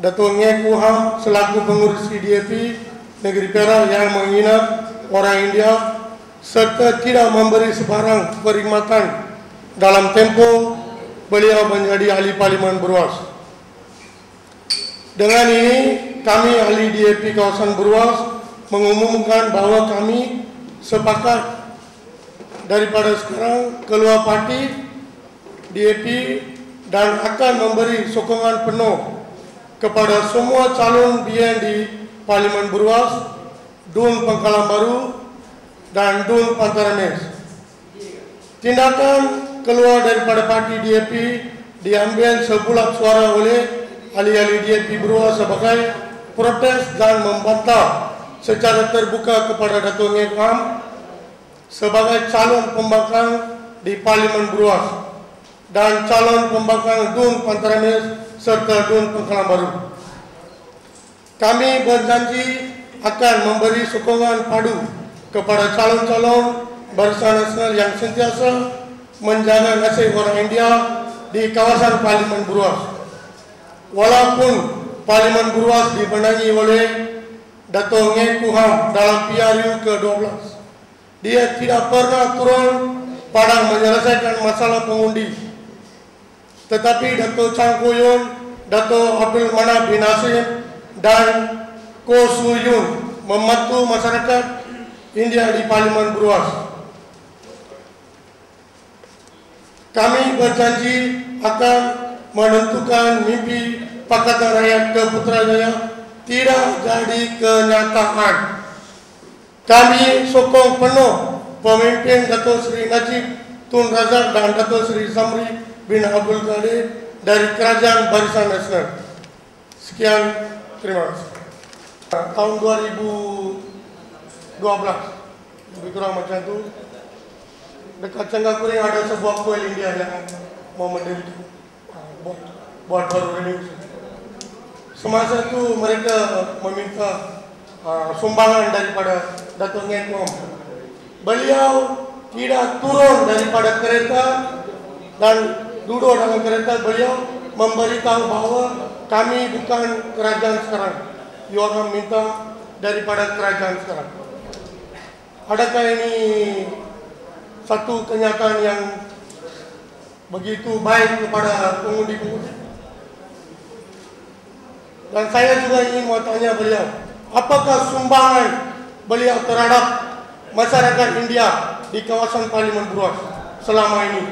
Dato' Ngek Kuham selaku pengurus DAP Negeri Perak yang menghina orang India serta tidak memberi sebarang perkhidmatan dalam tempoh beliau menjadi ahli Parlimen Beruas. Dengan ini, kami ahli DAP kawasan Beruas mengumumkan bahawa kami sepakat daripada sekarang keluar parti DAP dan akan memberi sokongan penuh kepada semua calon BN di Parlimen Beruas, Dun Pangkalan Baru dan Dun Pantarames. Tindakan keluar daripada parti DAP diambil sebulat suara oleh ahli-ahli DAP Beruas sebagai protes dan membantah secara terbuka kepada Dato' Ngek Kuham sebagai calon pembangkang di Parlimen Beruas dan calon pembangkang Dun Pantarames serta Dun Pangkalan Baru. Kami berjanji akan memberi sokongan padu kepada calon-calon Barisan Nasional yang sentiasa menjaga nasib orang India di kawasan Parlimen Beruas. Walaupun Parlimen Beruas dibenangi oleh Dato' Ngek Kuham dalam PRU ke-12, dia tidak pernah turun pada menyelesaikan masalah pengundi. Tetapi Dato' Chang Koo Yoon, Dato' Abdul Manaf bin Hasim dan Ko Su Yun membantu masyarakat India di Parlimen Beruas. Kami berjanji akan menentukan mimpi Pakatan Rakyat ke Putrajaya tidak jadi kenyataan. Kami sokong penuh pemimpin Dato' Seri Najib Tun Razak dan Dato' Seri Zamri bin Abdul Qadir dari Kerajaan Barisan Nasional. Sekian, terima kasih. Tahun 2012, lebih kurang macam itu, dekat Cenggakuring ada sebuah kuil India yang mau mendirikan buat baru ini. Semasa itu mereka meminta sumbangan daripada Dato' Ngek Kuham. Beliau tidak turun daripada kereta dan duduk dalam kereta. Beliau memberitahu bahawa kami bukan kerajaan sekarang. You orang minta daripada kerajaan sekarang. Adakah ini satu kenyataan yang begitu baik kepada pengundi-pengundi? Dan saya juga ingin mau tanya beliau, apakah sumbangan beliau terhadap masyarakat India di kawasan Parlimen Beruas selama ini?